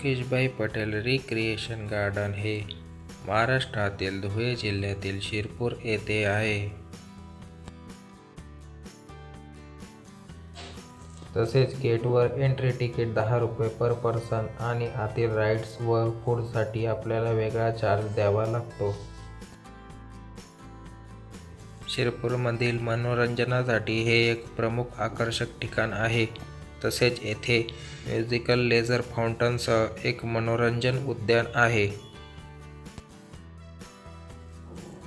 Yogeshbhai Patel recreation garden हे महाराष्ट्रातील धुळे जिल्ह्यातील शिरपूर येथे आहे. तसेच गेटवर एंट्री तिकीट 10 रुपये पर पर्सन आणि आतील राईड्स व फूडसाठी आपल्याला वेगळा चार्ज द्यावा लागतो. शिरपूरमधील मनोरंजनासाठी हे एक प्रमुख आकर्षक ठिकाण आहे. तसेच येथे म्युझिकल लेझर फाउंटनसह एक मनोरंजन उद्यान आहे.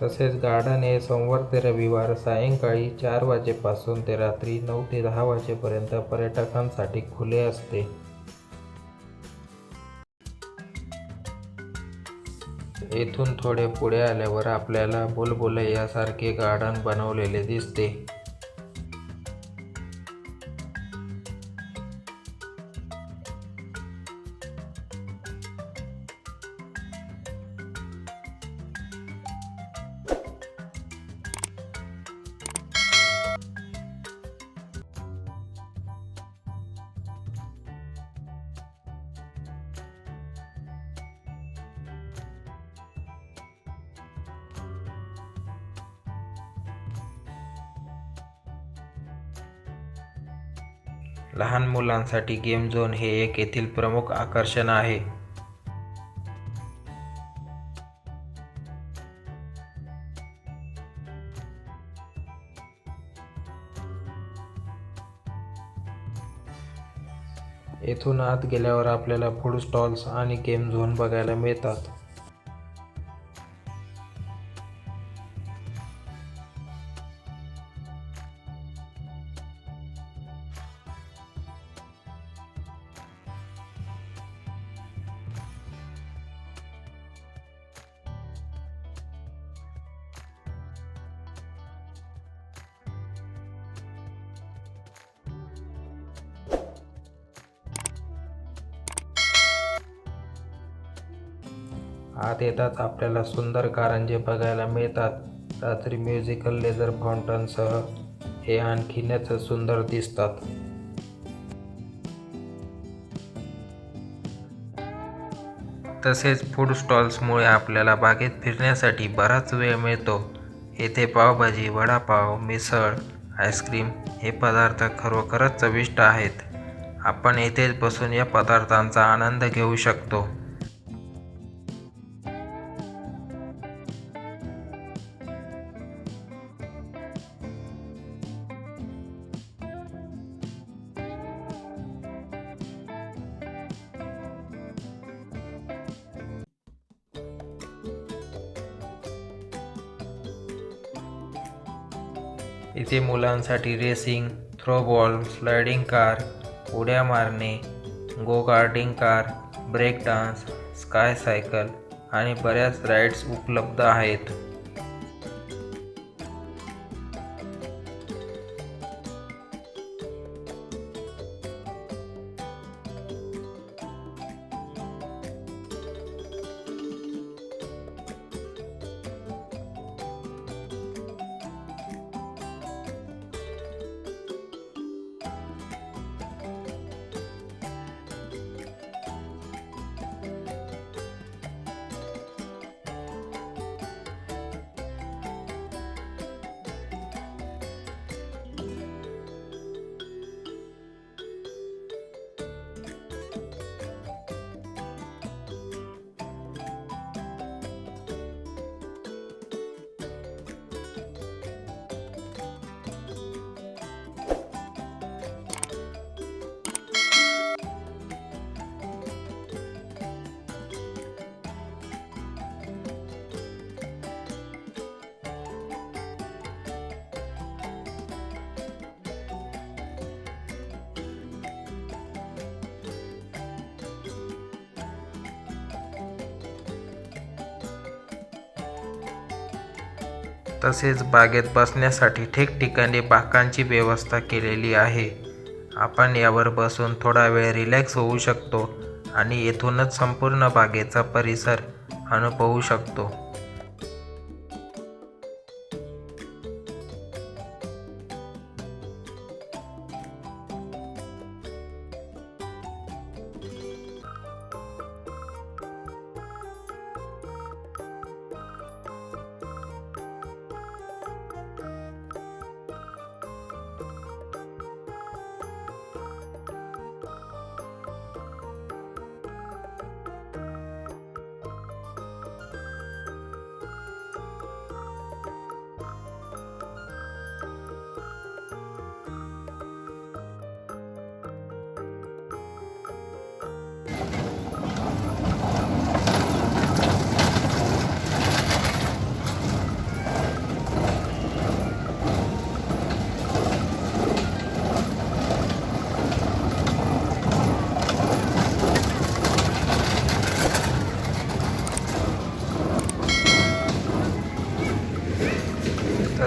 तसेच गार्डन हे सोमवार ते रविवार सायंकाळी 4 वाजेपासून ते रात्री 9 ते 10 वाजेपर्यंत पर्यटकांसाठी खुले असते. येथून थोडे पुढे आल्यावर आपल्याला भूलभुलैयासारखे गार्डन बनवलेले दिसते. लहान मुलांसाठी गेम झोन हे एक येथील प्रमुख आकर्षण आहे. येथून आत गेल्यावर आपल्याला फूड स्टॉल्स आणि गेम झोन बघायला मिळतात. आत येताच आपल्याला सुंदर कारंजे बघायला मिळतात. रात्री म्युझिकल लेझर फाउंटनसह हे आणखीनच सुंदर दिसतात. तसेच फूड स्टॉल्समुळे आपल्याला बागेत फिरण्यासाठी बराच वेळ मिळतो. येथे पावभाजी, वडापाव, मिसळ, आईस्क्रीम हे पदार्थ खरोखरच चविष्ट आहेत. आपण येथेच बसून या पदार्थांचा आनंद घेऊ शकतो. इथे मुलांसाठी रेसिंग, थ्रोबॉल, स्लायडिंग कार, उड्या मारणे, go karting car, break dance, sky cycle आणि बऱ्याच राईड्स उपलब्ध आहेत. तसेच बागेत बसण्यासाठी ठिकठिकाणी बाकांची व्यवस्था केलेली आहे. आपण यावर बसून थोडा वेळ रिलॅक्स होऊ शकतो आणि येथूनच संपूर्ण बागेचा परिसर अनुभवू शकतो.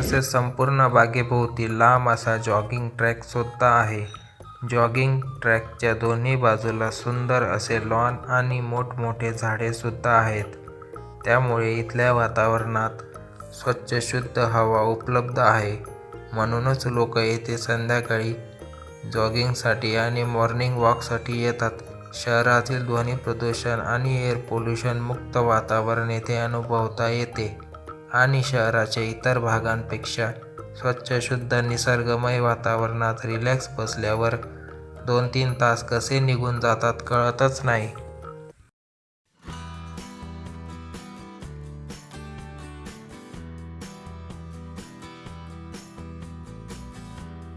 तसेच संपूर्ण बागेभोवती लांब असा जॉगिंग ट्रॅक सुद्धा आहे. जॉगिंग ट्रॅकच्या दोन्ही बाजूला सुंदर असे लॉन आणि मोठमोठे झाडे सुद्धा आहेत. त्यामुळे इथल्या वातावरणात स्वच्छ शुद्ध हवा उपलब्ध आहे. म्हणूनच लोक येथे संध्याकाळी जॉगिंगसाठी आणि मॉर्निंग वॉकसाठी येतात. शहरातील ध्वनी प्रदूषण आणि एअर पोल्युशन मुक्त वातावरण येथे अनुभवता येते आणि शहराच्या इतर भागांपेक्षा स्वच्छ शुद्ध निसर्गमय वातावरणात रिलॅक्स बसल्यावर 2-3 तास कसे निघून जातात कळतच नाही.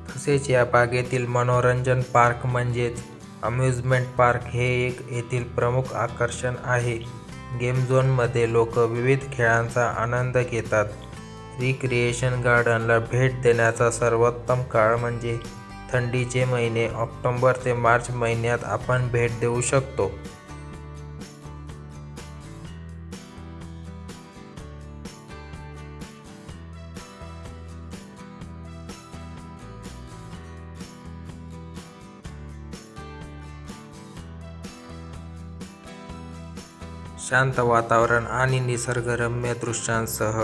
तसेच या बागेतील मनोरंजन पार्क म्हणजेच अम्युजमेंट पार्क हे एक येथील प्रमुख आकर्षण आहे. गेम झोनमध्ये लोक विविध खेळांचा आनंद घेतात. रिक्रिएशन गार्डनला भेट देण्याचा सर्वोत्तम काळ म्हणजे थंडीचे महिने ऑक्टोबर ते मार्च महिन्यात आपण भेट देऊ शकतो. शांत वातावरण आणि निसर्गरम्य दृश्यांसह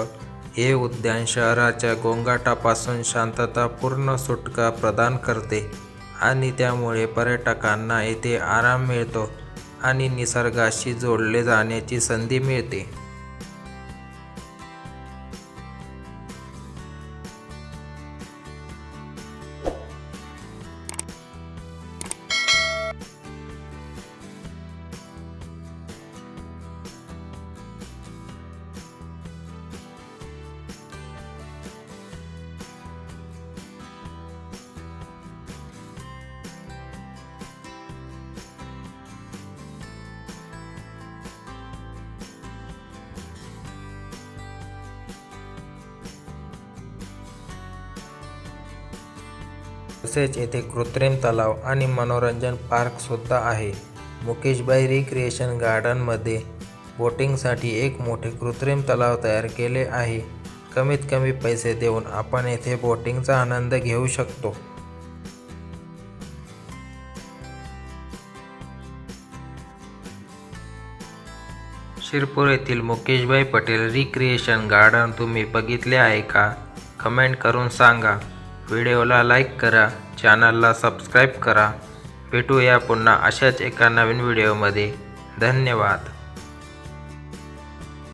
हे उद्यान शहराच्या गोंगाटापासून शांततापूर्ण सुटका प्रदान करते आणि त्यामुळे पर्यटकांना येथे आराम मिळतो आणि निसर्गाशी जोडले जाण्याची संधी मिळते. तसेच येथे कृत्रिम तलाव आणि मनोरंजन पार्क सुद्धा आहे. मुकेशभाई रिक्रिएशन गार्डनमध्ये बोटिंगसाठी एक मोठे कृत्रिम तलाव तयार केले आहे. कमीत कमी पैसे देऊन आपण येथे बोटिंगचा आनंद घेऊ शकतो. शिरपूर येथील मुकेशभाई पटेल रिक्रिएशन गार्डन तुम्ही बघितले आहे का? कमेंट करून सांगा. व्हिडिओला लाईक करा, चॅनलला सबस्क्राईब करा. भेटूया पुन्हा अशाच एका नवीन व्हिडिओमध्ये. धन्यवाद.